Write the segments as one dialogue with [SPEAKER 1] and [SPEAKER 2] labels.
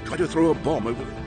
[SPEAKER 1] Try to throw a bomb over there.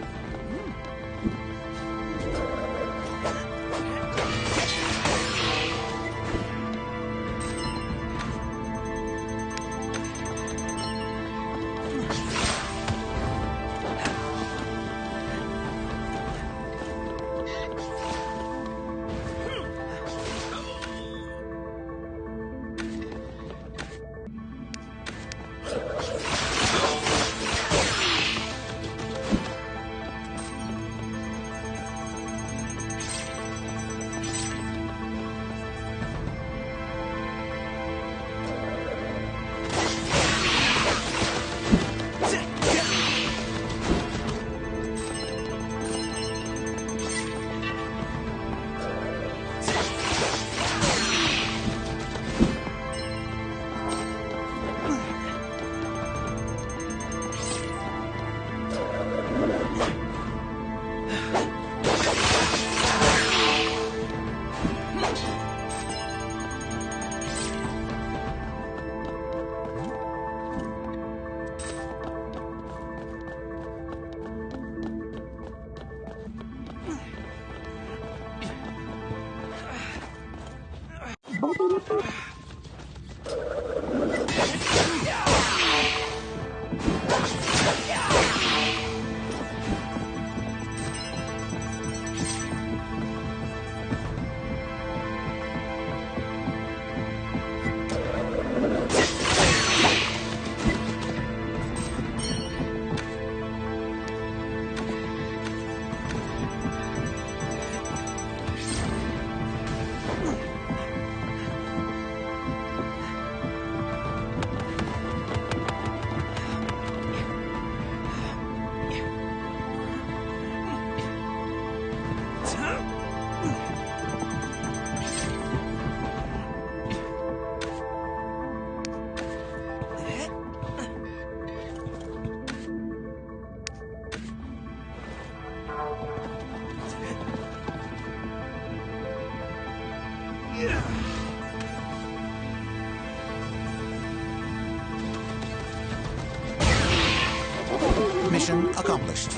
[SPEAKER 2] Mission accomplished.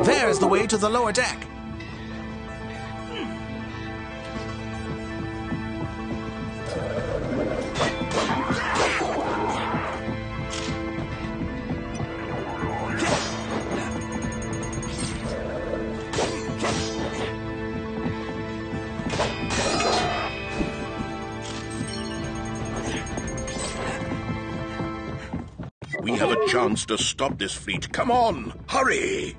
[SPEAKER 2] There's the way to the lower deck.
[SPEAKER 1] We have a chance to stop this fleet. Come on, hurry!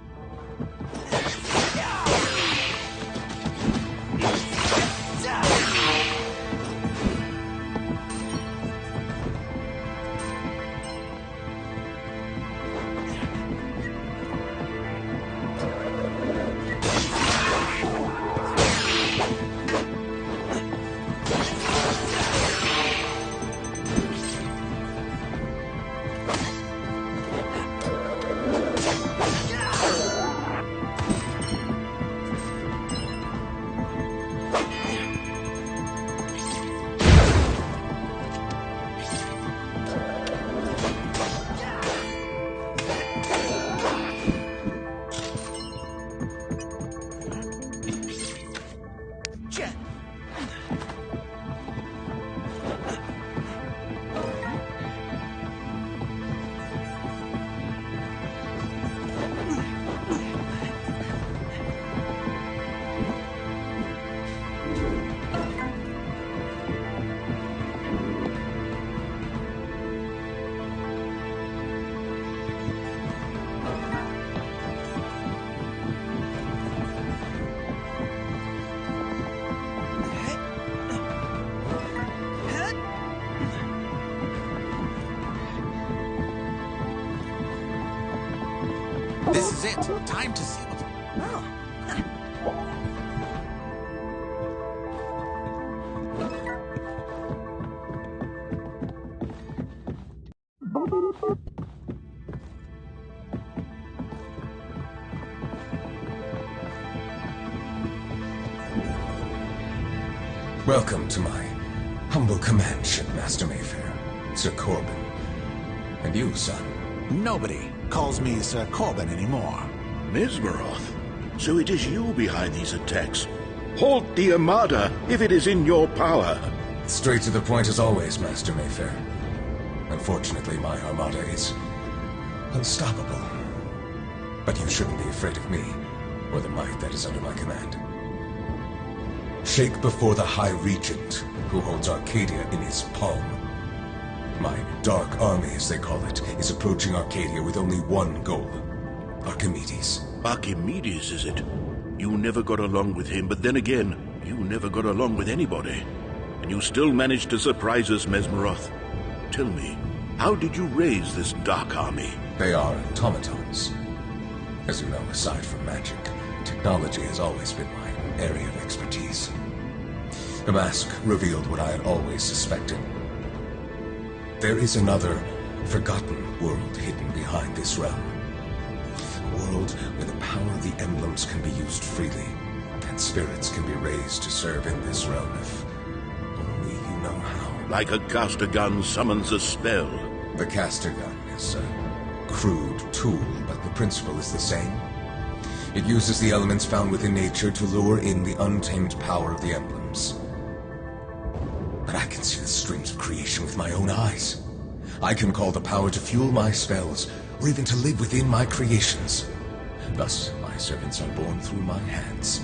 [SPEAKER 2] This is it. Time to see what... Oh.
[SPEAKER 3] Welcome to my humble command ship, Master Mayfair, Sir Corbin. And you, son.
[SPEAKER 2] Nobody calls me Sir Corbin anymore.
[SPEAKER 1] Mesmeroth, so it is you behind these attacks. Halt the Armada if it is in your power.
[SPEAKER 3] Straight to the point as always, Master Mayfair. Unfortunately, my Armada is unstoppable. But you shouldn't be afraid of me, or the might that is under my command. Shake before the High Regent, who holds Arcadia in his palm. My Dark Army, as they call it, is approaching Arcadia with only one goal. Archimedes.
[SPEAKER 1] Archimedes, is it? You never got along with him, but then again, you never got along with anybody. And you still managed to surprise us, Mesmeroth. Tell me, how did you raise this Dark Army?
[SPEAKER 3] They are automatons. As you know, aside from magic, technology has always been my area of expertise. The mask revealed what I had always suspected. There is another, forgotten world hidden behind this realm. A world where the power of the emblems can be used freely, and spirits can be raised to serve in this realm if only you know how.
[SPEAKER 1] Like a caster gun summons a spell.
[SPEAKER 3] The caster gun is a crude tool, but the principle is the same. It uses the elements found within nature to lure in the untamed power of the emblems. But I can see the streams of creation with my own eyes. I can call the power to fuel my spells, or even to live within my creations. Thus, my servants are born through my hands.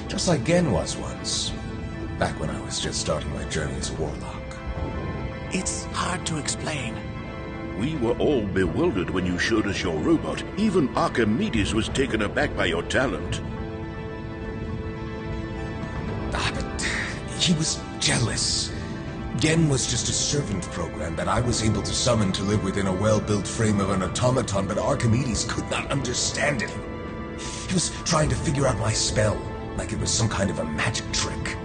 [SPEAKER 3] Just like Gen was once, back when I was just starting my journey as a warlock.
[SPEAKER 2] It's hard to explain.
[SPEAKER 1] We were all bewildered when you showed us your robot. Even Archimedes was taken aback by your talent.
[SPEAKER 3] But he was jealous. Gen was just a servant program that I was able to summon to live within a well-built frame of an automaton, but Archimedes could not understand it. He was trying to figure out my spell, like it was some kind of a magic trick.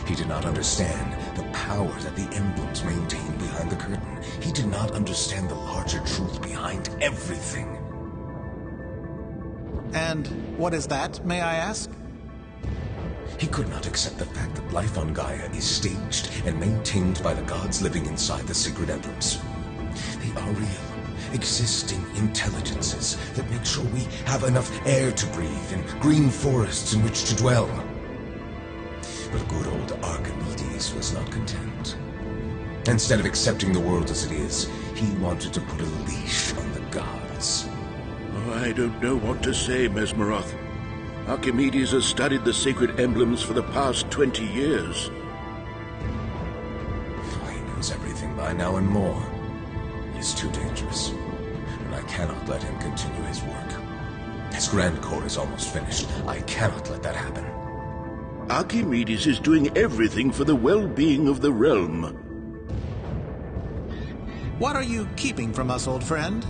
[SPEAKER 3] He did not understand the power that the emblems maintain behind the curtain. He did not understand the larger truth behind everything.
[SPEAKER 2] And what is that, may I ask?
[SPEAKER 3] He could not accept the fact that life on Gaia is staged and maintained by the gods living inside the sacred emblems. They are real, existing intelligences that make sure we have enough air to breathe and green forests in which to dwell. But good old Archimedes was not content. Instead of accepting the world as it is, he wanted to put a leash on the gods.
[SPEAKER 1] Oh, I don't know what to say, Mesmeroth. Archimedes has studied the sacred emblems for the past 20 years.
[SPEAKER 3] He knows everything by now and more. He's too dangerous, and I cannot let him continue his work. His Grand Core is almost finished. I cannot let that happen.
[SPEAKER 1] Archimedes is doing everything for the well-being of the realm.
[SPEAKER 2] What are you keeping from us, old friend?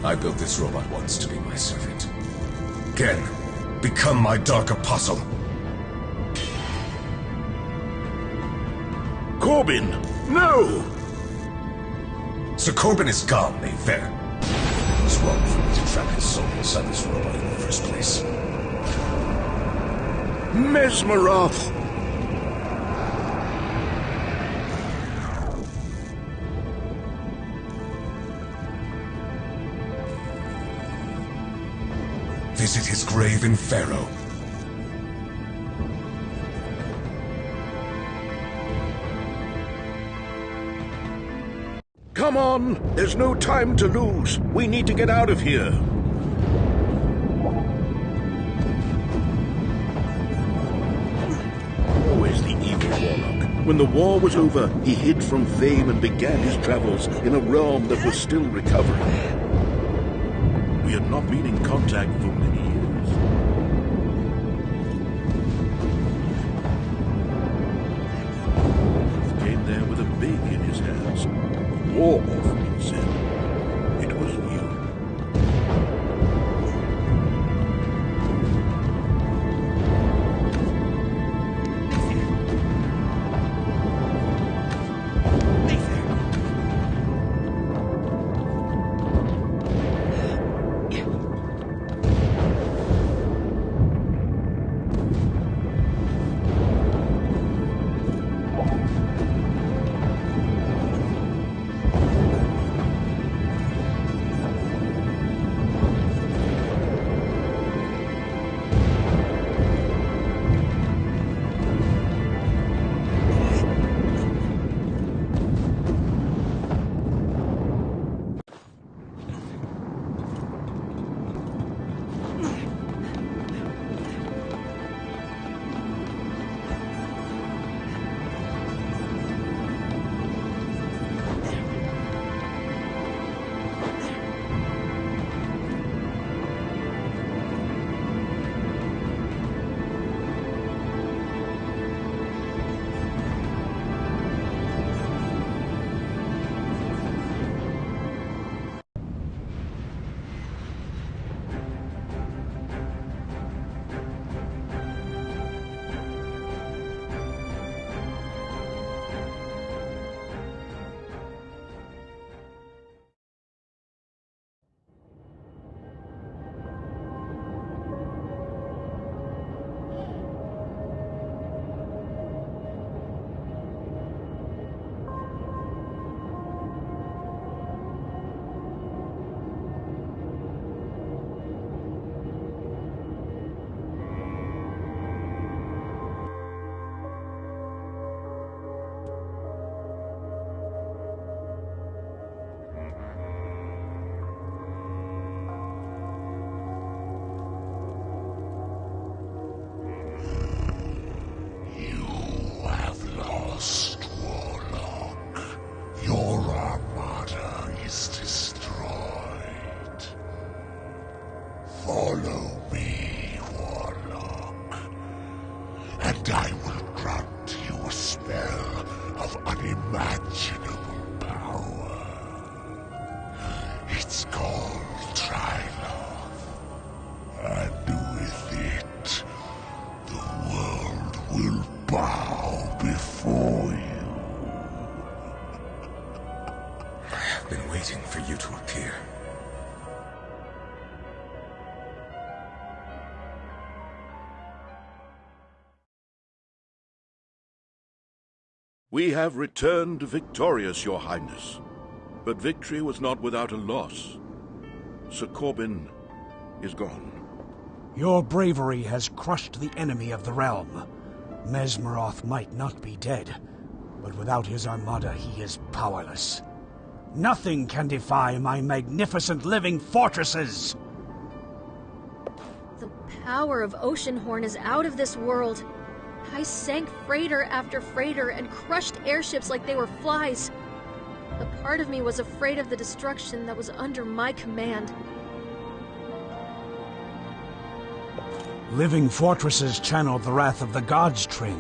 [SPEAKER 3] I built this robot once to be my servant. Gen, become my Dark Apostle.
[SPEAKER 1] Corbin, no!
[SPEAKER 3] Sir Corbin is gone, Mayfair. It was wrong for me to trap his soul inside this robot in the first place.
[SPEAKER 1] Mesmeroth!
[SPEAKER 3] Visit his grave in Pharaoh.
[SPEAKER 1] Come on! There's no time to lose. We need to get out of here. Always the evil When the war was over, he hid from fame and began his travels in a realm that was still recovering. We had not been in contact for many years. He came there with a big in his hands. A war offering, he said. It was you.
[SPEAKER 4] Follow me, Warlock, and I will grant you a spell of unimaginable power. It's called Tryloth, and with it, the world will bow before you.
[SPEAKER 3] I have been waiting for you to appear.
[SPEAKER 1] We have returned victorious, Your Highness. But victory was not without a loss. Sir Corbin is gone.
[SPEAKER 5] Your bravery has crushed the enemy of the realm. Mesmeroth might not be dead, but without his armada he is powerless. Nothing can defy my magnificent living fortresses!
[SPEAKER 6] The power of Oceanhorn is out of this world. I sank freighter after freighter and crushed airships like they were flies. A part of me was afraid of the destruction that was under my command.
[SPEAKER 5] Living fortresses channeled the wrath of the gods, Tring.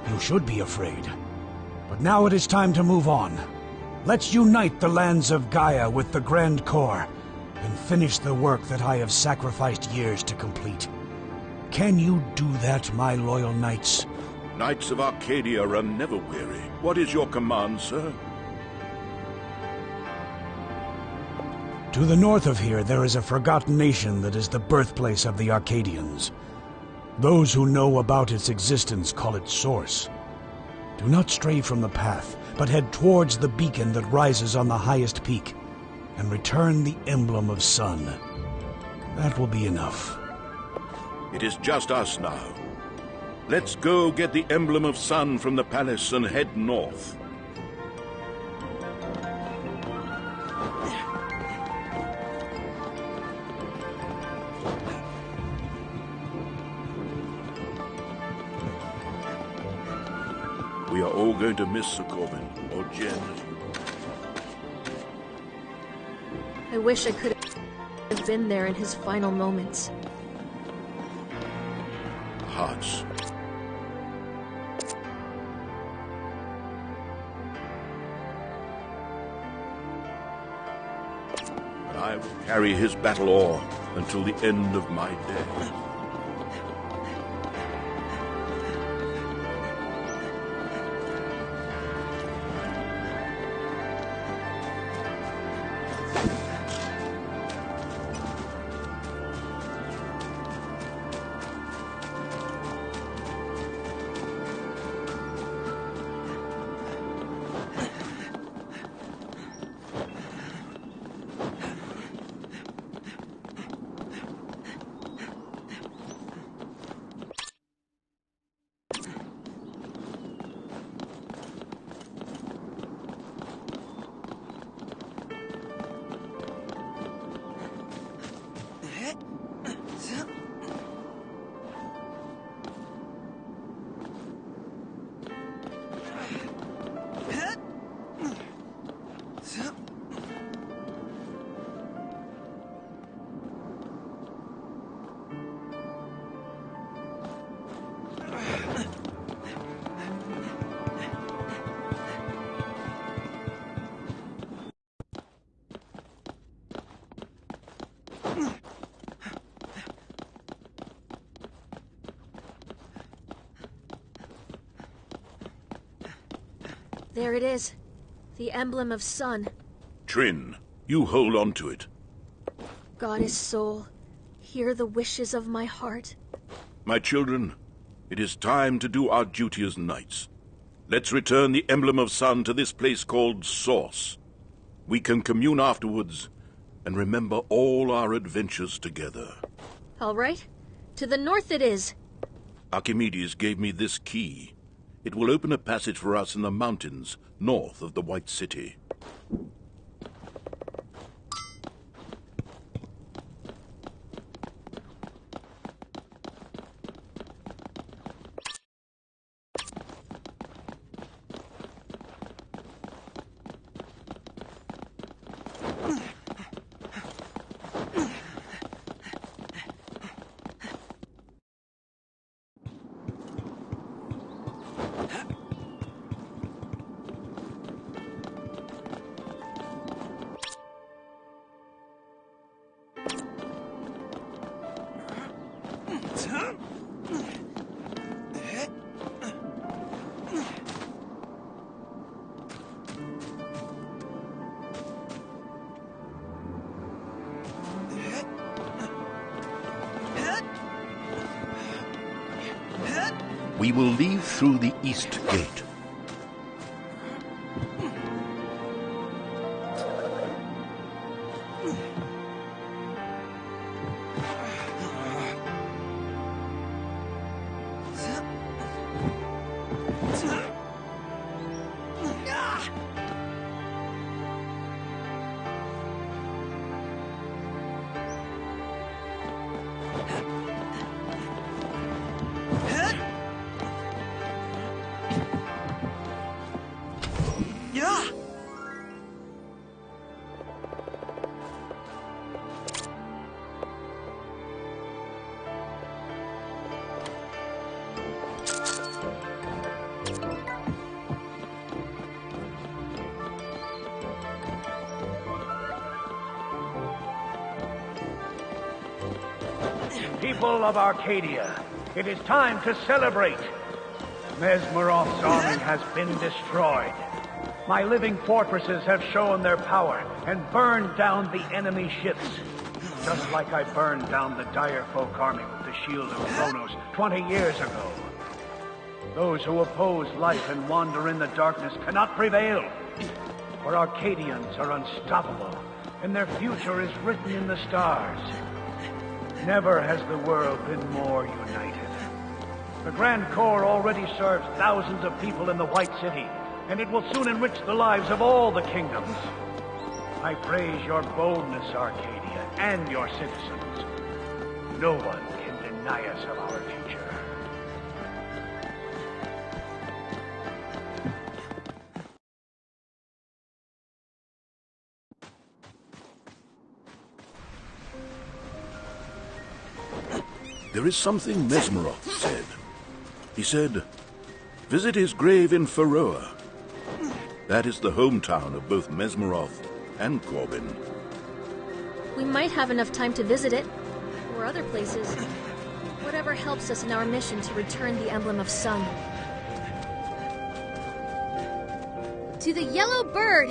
[SPEAKER 5] You should be afraid. But now it is time to move on. Let's unite the lands of Gaia with the Grand Core and finish the work that I have sacrificed years to complete. Can you do that, my loyal knights?
[SPEAKER 1] Knights of Arcadia are never weary. What is your command, sir?
[SPEAKER 5] To the north of here, there is a forgotten nation that is the birthplace of the Arcadians. Those who know about its existence call it Source. Do not stray from the path, but head towards the beacon that rises on the highest peak, and return the emblem of Sun. That will be enough.
[SPEAKER 1] It is just us now. Let's go get the emblem of Sun from the palace and head north. We are all going to miss Sir Corbin, or Jen.
[SPEAKER 6] I wish I could have been there in his final moments.
[SPEAKER 1] Hearts. But I will carry his battle ore until the end of my days.
[SPEAKER 6] There it is. The emblem of sun.
[SPEAKER 1] Trin, you hold on to it.
[SPEAKER 6] Goddess soul, hear the wishes of my heart.
[SPEAKER 1] My children, it is time to do our duty as knights. Let's return the emblem of sun to this place called Source. We can commune afterwards and remember all our adventures together.
[SPEAKER 6] All right. To the north it is.
[SPEAKER 1] Archimedes gave me this key. It will open a passage for us in the mountains north of the White City. We will leave through the east gate.
[SPEAKER 5] People of Arcadia, it is time to celebrate. Mesmeroth's army has been destroyed. My living fortresses have shown their power and burned down the enemy ships. Just like I burned down the dire folk army with the shield of Kronos 20 years ago. Those who oppose life and wander in the darkness cannot prevail. For Arcadians are unstoppable, and their future is written in the stars. Never has the world been more united. The Grand Corps already serves thousands of people in the White City, and it will soon enrich the lives of all the kingdoms. I praise your boldness, Arcadia, and your citizens. No one can deny us of our future.
[SPEAKER 1] There is something Mesmeroth said. He said, visit his grave in Faroa. That is the hometown of both Mesmeroth and Corbin.
[SPEAKER 6] We might have enough time to visit it, or other places. Whatever helps us in our mission to return the Emblem of Sun. To the Yellow Bird!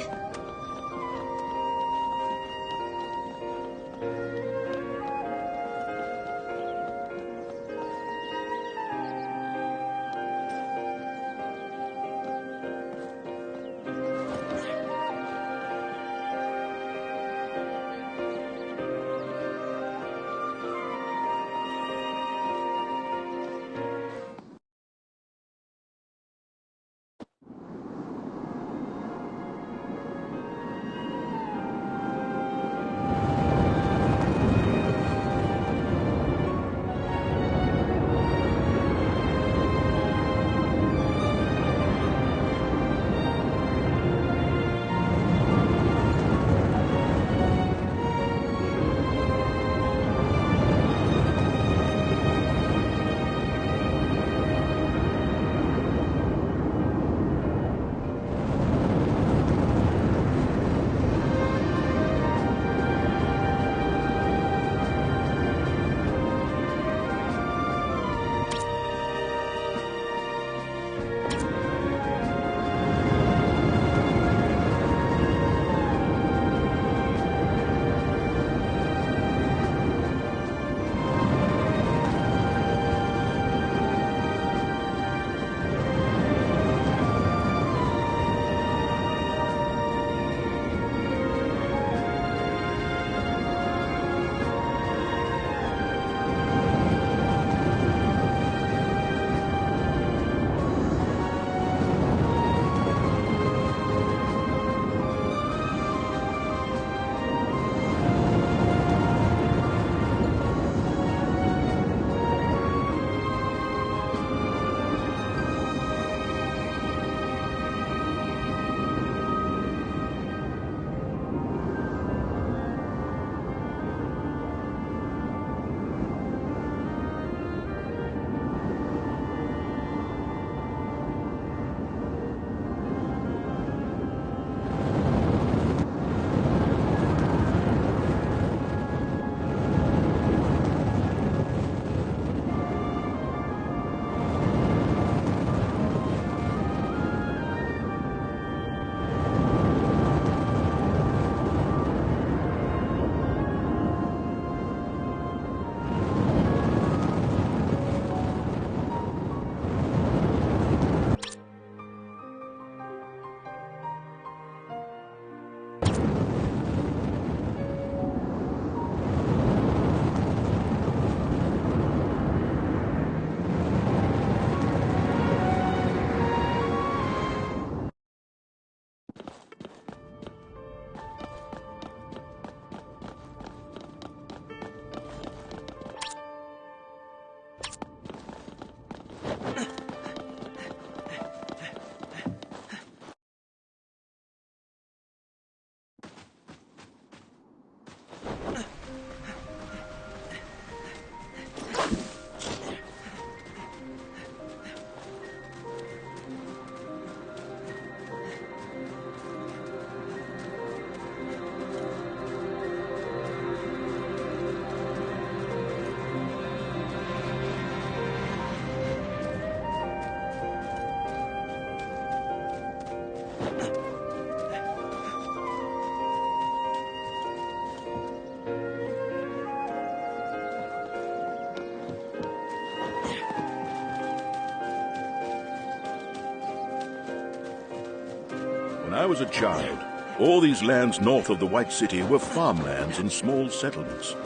[SPEAKER 1] When I was a child, all these lands north of the White City were farmlands in small settlements.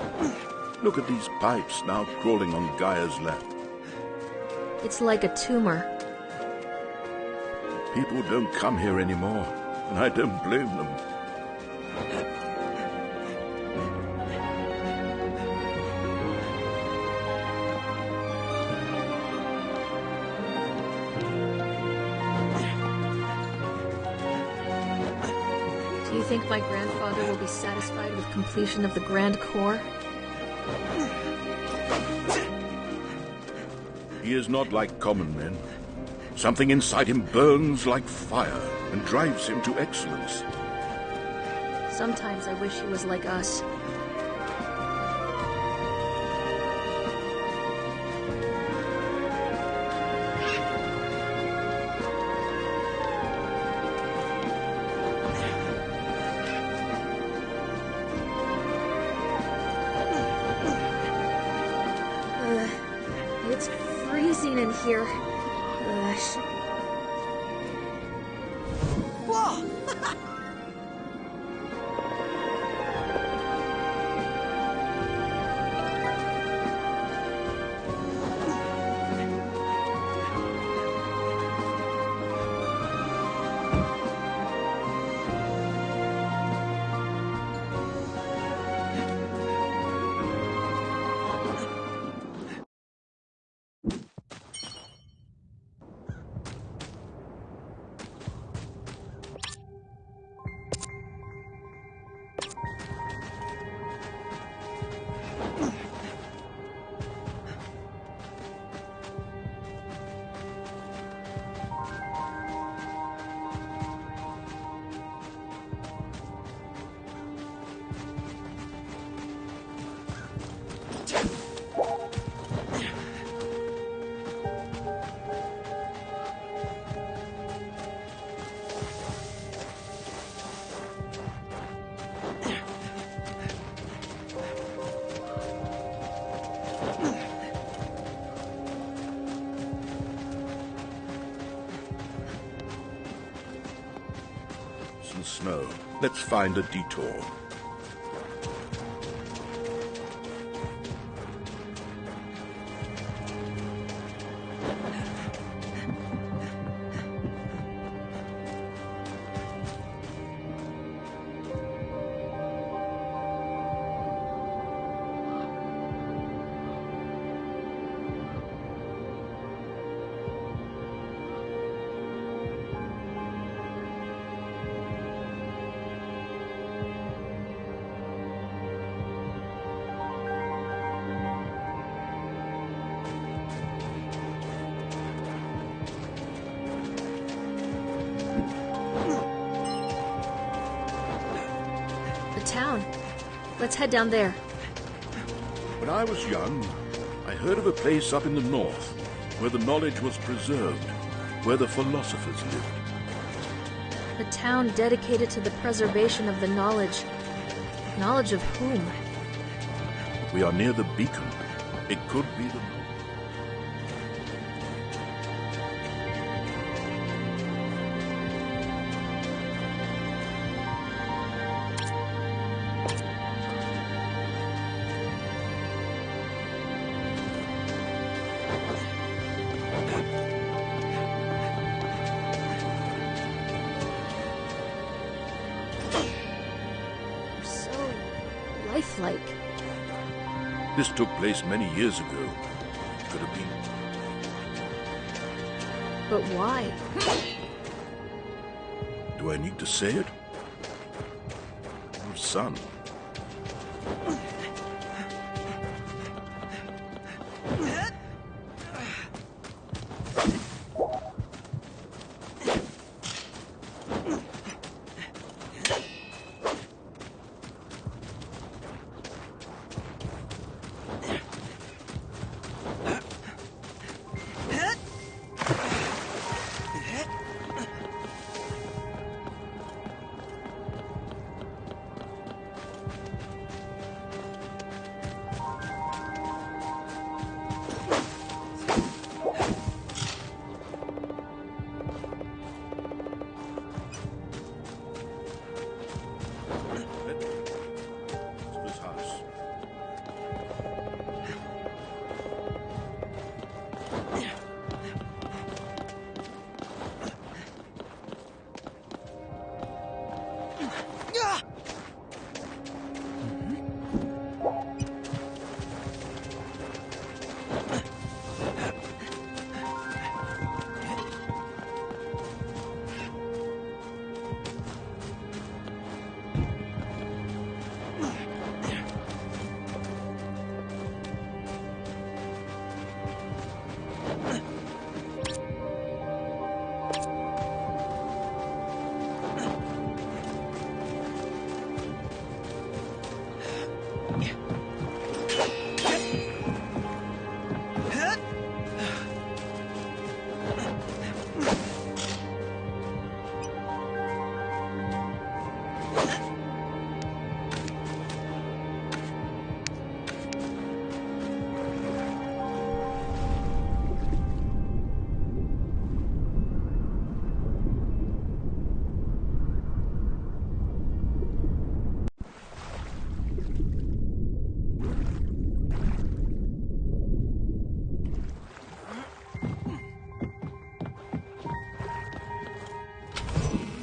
[SPEAKER 1] Look at these pipes now crawling on Gaia's lap.
[SPEAKER 6] It's like a tumor.
[SPEAKER 1] People don't come here anymore, and I don't blame them.
[SPEAKER 6] Do you think my grandfather will be satisfied with completion of the Grand Core?
[SPEAKER 1] He is not like common men. Something inside him burns like fire and drives him to excellence.
[SPEAKER 6] Sometimes I wish he was like us. It's freezing in here.
[SPEAKER 7] Whoa!
[SPEAKER 1] Some snow. Let's find a detour.
[SPEAKER 6] Town. Let's head down there.
[SPEAKER 1] When I was young, I heard of a place up in the north where the knowledge was preserved, where the philosophers lived.
[SPEAKER 6] A town dedicated to the preservation of the knowledge. Knowledge of whom?
[SPEAKER 1] We are near the beacon. It could be the...
[SPEAKER 6] Lifelike.
[SPEAKER 1] This took place many years ago. Could have been.
[SPEAKER 6] But why?
[SPEAKER 1] Do I need to say it? Your son.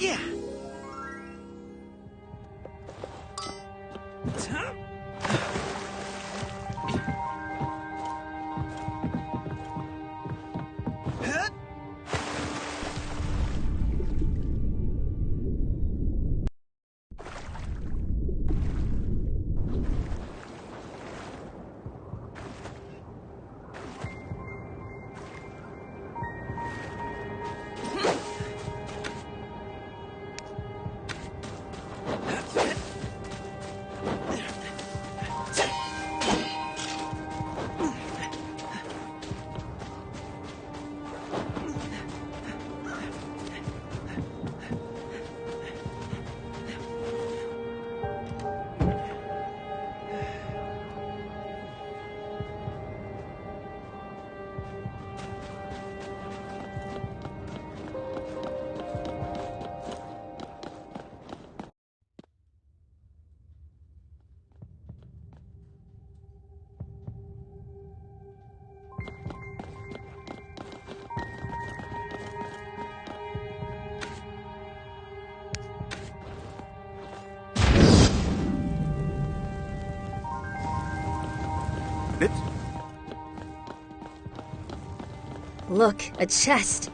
[SPEAKER 7] Yeah.
[SPEAKER 1] It?
[SPEAKER 6] Look, a chest.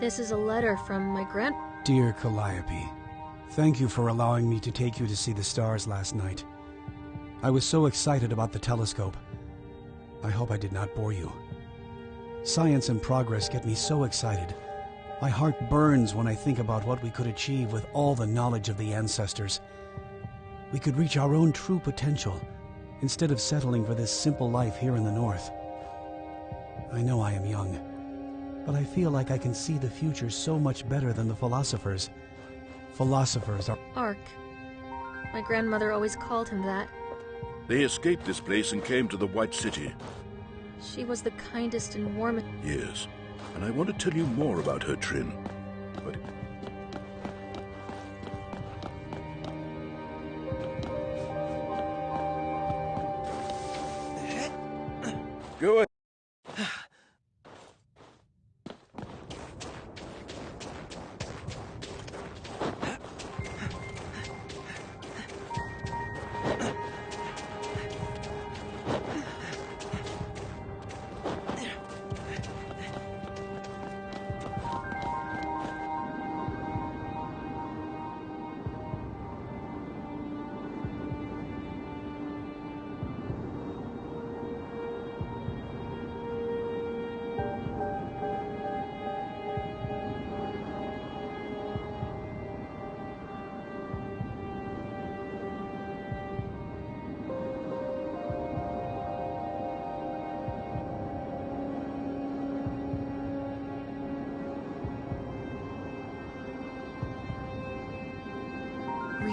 [SPEAKER 6] This is a letter from my
[SPEAKER 5] Dear Calliope, thank you for allowing me to take you to see the stars last night. I was so excited about the telescope. I hope I did not bore you. Science and progress get me so excited. My heart burns when I think about what we could achieve with all the knowledge of the ancestors. We could reach our own true potential, instead of settling for this simple life here in the North. I know I am young, but I feel like I can see the future so much better than the philosophers. Philosophers are...
[SPEAKER 6] Ark. My grandmother always called him that.
[SPEAKER 1] They escaped this place and came to the White City.
[SPEAKER 6] She was the kindest and warmest...
[SPEAKER 1] Yes, and I want to tell you more about her, Trin. But... Go ahead.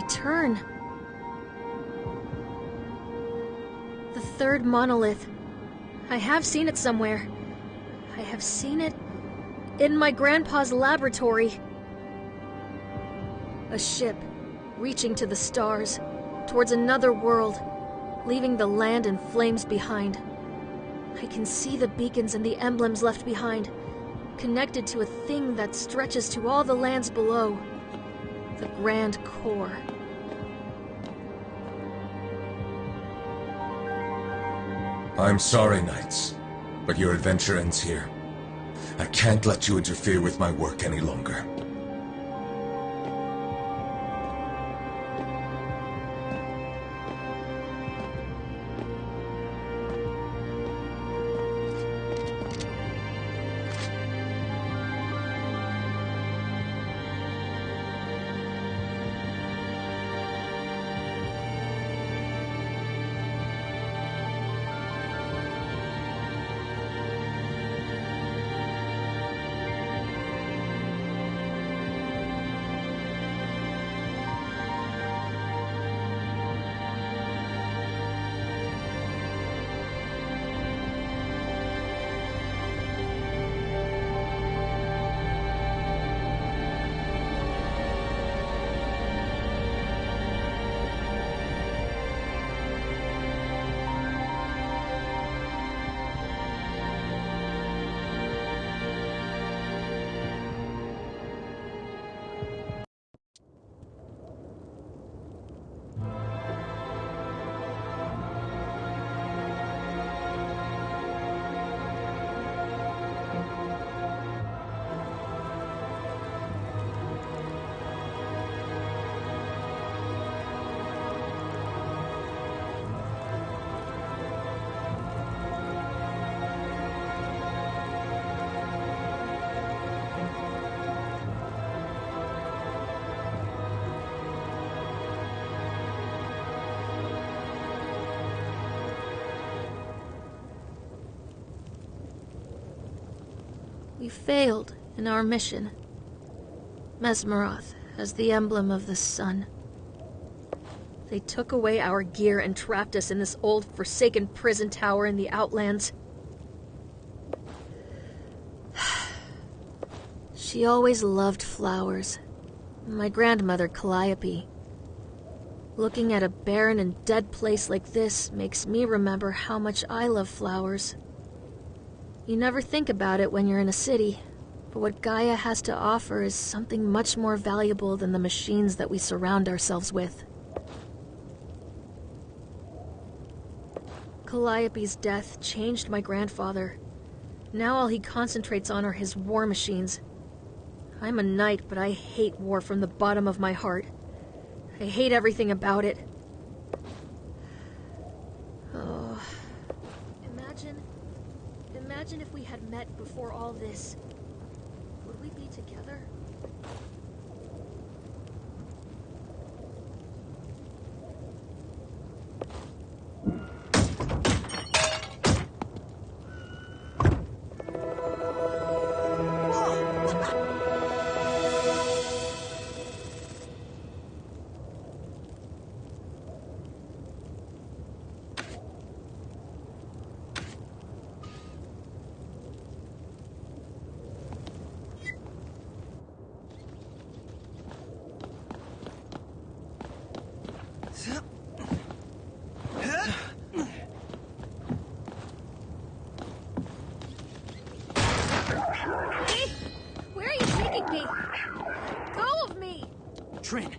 [SPEAKER 6] return. The third monolith. I have seen it somewhere. I have seen it in my grandpa's laboratory. A ship reaching to the stars, towards another world, leaving the land in flames behind. I can see the beacons and the emblems left behind, connected to a thing that stretches to all the lands below. The Grand Core.
[SPEAKER 3] I'm sorry, Knights, but your adventure ends here. I can't let you interfere with my work any longer.
[SPEAKER 6] We failed in our mission. Mesmeroth has the emblem of the sun. They took away our gear and trapped us in this old, forsaken prison tower in the Outlands. She always loved flowers. My grandmother, Calliope. Looking at a barren and dead place like this makes me remember how much I love flowers. You never think about it when you're in a city, but what Gaia has to offer is something much more valuable than the machines that we surround ourselves with. Calliope's death changed my grandfather. Now all he concentrates on are his war machines. I'm a knight, but I hate war from the bottom of my heart. I hate everything about it. Oh, imagine if we had met before all this. Would we be together? Where are you taking me? Go of me!
[SPEAKER 7] Trin!